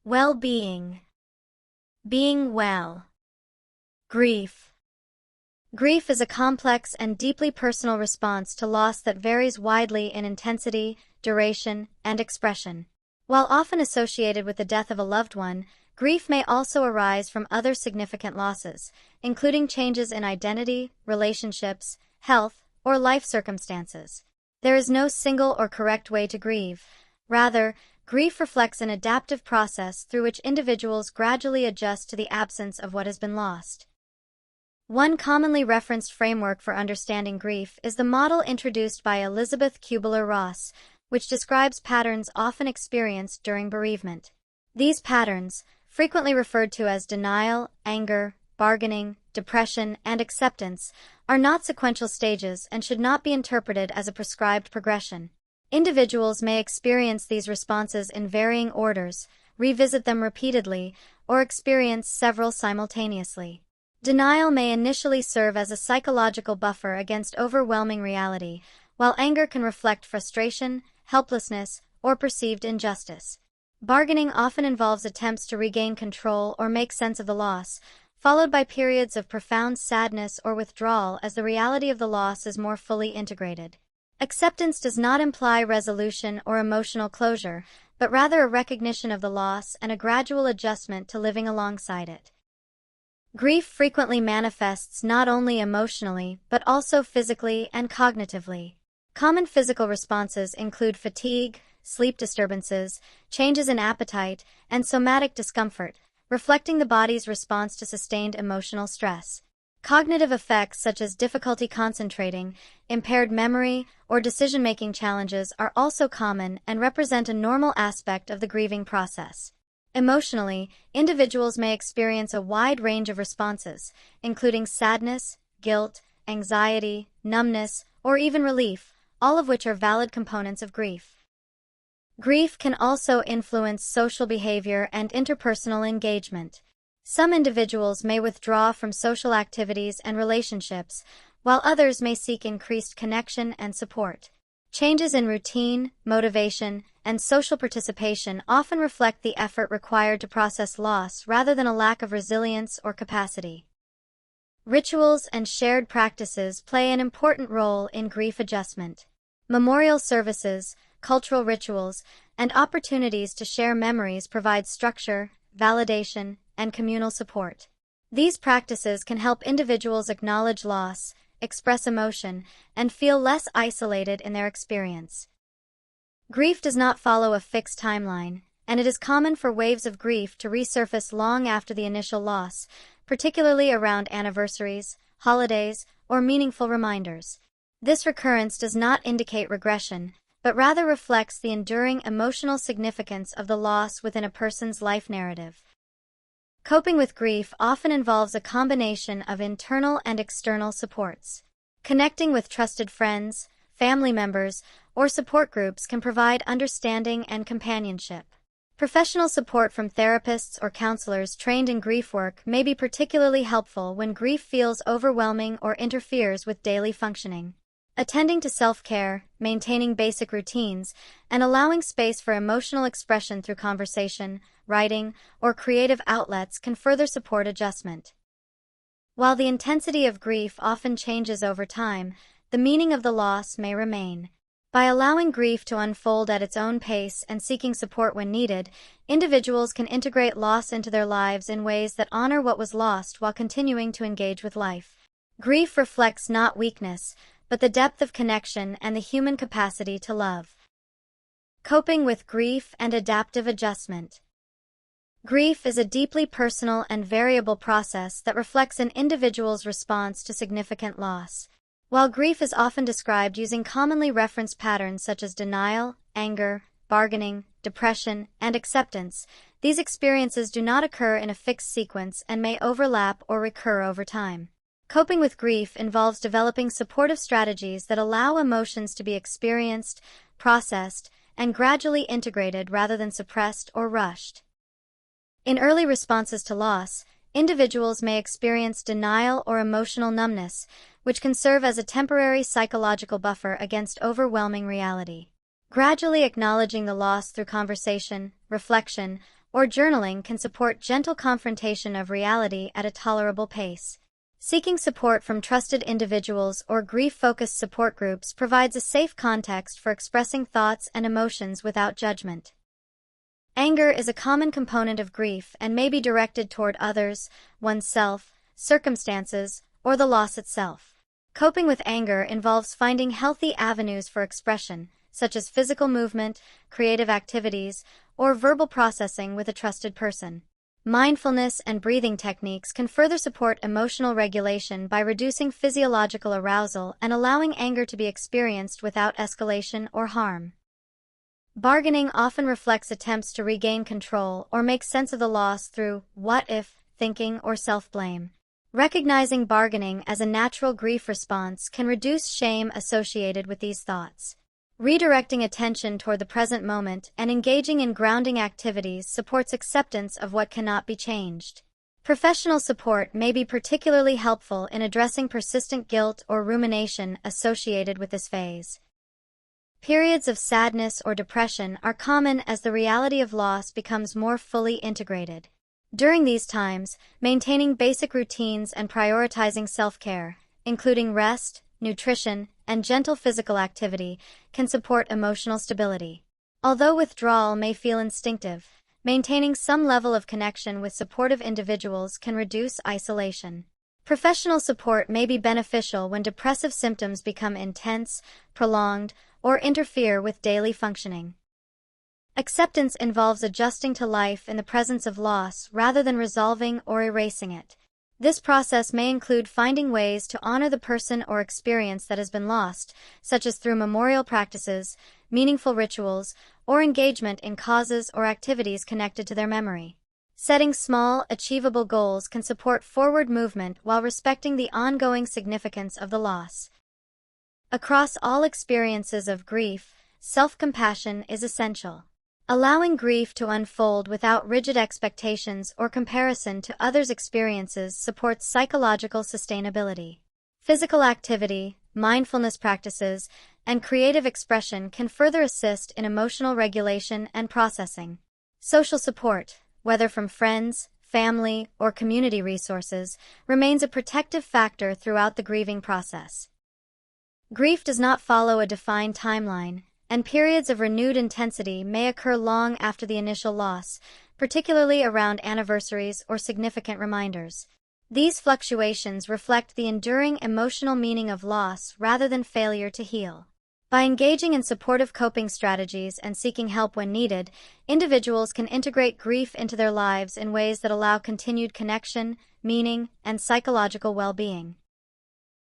Well-being. Being well. Grief. Grief is a complex and deeply personal response to loss that varies widely in intensity, duration, and expression. While often associated with the death of a loved one, grief may also arise from other significant losses, including changes in identity, relationships, health, or life circumstances. There is no single or correct way to grieve. Rather, grief reflects an adaptive process through which individuals gradually adjust to the absence of what has been lost. One commonly referenced framework for understanding grief is the model introduced by Elizabeth Kubler-Ross, which describes patterns often experienced during bereavement. These patterns, frequently referred to as denial, anger, bargaining, depression, and acceptance, are not sequential stages and should not be interpreted as a prescribed progression. Individuals may experience these responses in varying orders, revisit them repeatedly, or experience several simultaneously. Denial may initially serve as a psychological buffer against overwhelming reality, while anger can reflect frustration, helplessness, or perceived injustice. Bargaining often involves attempts to regain control or make sense of the loss, followed by periods of profound sadness or withdrawal as the reality of the loss is more fully integrated. Acceptance does not imply resolution or emotional closure, but rather a recognition of the loss and a gradual adjustment to living alongside it. Grief frequently manifests not only emotionally but also physically and cognitively. Common physical responses include fatigue, sleep disturbances, changes in appetite, and somatic discomfort, reflecting the body's response to sustained emotional stress. Cognitive effects such as difficulty concentrating, impaired memory, or decision-making challenges are also common and represent a normal aspect of the grieving process. Emotionally, individuals may experience a wide range of responses, including sadness, guilt, anxiety, numbness, or even relief, all of which are valid components of grief. Grief can also influence social behavior and interpersonal engagement. Some individuals may withdraw from social activities and relationships, while others may seek increased connection and support. Changes in routine, motivation, and social participation often reflect the effort required to process loss rather than a lack of resilience or capacity. Rituals and shared practices play an important role in grief adjustment. Memorial services, cultural rituals, and opportunities to share memories provide structure, validation, and communal support. These practices can help individuals acknowledge loss, express emotion, and feel less isolated in their experience. Grief does not follow a fixed timeline, and it is common for waves of grief to resurface long after the initial loss, particularly around anniversaries, holidays, or meaningful reminders. This recurrence does not indicate regression, but rather reflects the enduring emotional significance of the loss within a person's life narrative. Coping with grief often involves a combination of internal and external supports. Connecting with trusted friends, family members, or support groups can provide understanding and companionship. Professional support from therapists or counselors trained in grief work may be particularly helpful when grief feels overwhelming or interferes with daily functioning. Attending to self-care, maintaining basic routines, and allowing space for emotional expression through conversation, writing, or creative outlets can further support adjustment. While the intensity of grief often changes over time, the meaning of the loss may remain. By allowing grief to unfold at its own pace and seeking support when needed, individuals can integrate loss into their lives in ways that honor what was lost while continuing to engage with life. Grief reflects not weakness, but the depth of connection and the human capacity to love. Coping with grief and adaptive adjustment. Grief is a deeply personal and variable process that reflects an individual's response to significant loss. While grief is often described using commonly referenced patterns such as denial, anger, bargaining, depression, and acceptance, these experiences do not occur in a fixed sequence and may overlap or recur over time. Coping with grief involves developing supportive strategies that allow emotions to be experienced, processed, and gradually integrated rather than suppressed or rushed. In early responses to loss, individuals may experience denial or emotional numbness, which can serve as a temporary psychological buffer against overwhelming reality. Gradually acknowledging the loss through conversation, reflection, or journaling can support gentle confrontation of reality at a tolerable pace. Seeking support from trusted individuals or grief-focused support groups provides a safe context for expressing thoughts and emotions without judgment. Anger is a common component of grief and may be directed toward others, oneself, circumstances, or the loss itself. Coping with anger involves finding healthy avenues for expression, such as physical movement, creative activities, or verbal processing with a trusted person. Mindfulness and breathing techniques can further support emotional regulation by reducing physiological arousal and allowing anger to be experienced without escalation or harm. Bargaining often reflects attempts to regain control or make sense of the loss through what-if thinking or self-blame. Recognizing bargaining as a natural grief response can reduce shame associated with these thoughts. Redirecting attention toward the present moment and engaging in grounding activities supports acceptance of what cannot be changed. Professional support may be particularly helpful in addressing persistent guilt or rumination associated with this phase. Periods of sadness or depression are common as the reality of loss becomes more fully integrated. During these times, maintaining basic routines and prioritizing self-care, including rest, nutrition, and gentle physical activity, can support emotional stability. Although withdrawal may feel instinctive, maintaining some level of connection with supportive individuals can reduce isolation. Professional support may be beneficial when depressive symptoms become intense, prolonged, or interfere with daily functioning. Acceptance involves adjusting to life in the presence of loss rather than resolving or erasing it. This process may include finding ways to honor the person or experience that has been lost, such as through memorial practices, meaningful rituals, or engagement in causes or activities connected to their memory. Setting small, achievable goals can support forward movement while respecting the ongoing significance of the loss. Across all experiences of grief, self-compassion is essential. Allowing grief to unfold without rigid expectations or comparison to others' experiences supports psychological sustainability. Physical activity, mindfulness practices, and creative expression can further assist in emotional regulation and processing. Social support, whether from friends, family, or community resources, remains a protective factor throughout the grieving process. Grief does not follow a defined timeline, and periods of renewed intensity may occur long after the initial loss, particularly around anniversaries or significant reminders. These fluctuations reflect the enduring emotional meaning of loss rather than failure to heal. By engaging in supportive coping strategies and seeking help when needed, individuals can integrate grief into their lives in ways that allow continued connection, meaning, and psychological well-being.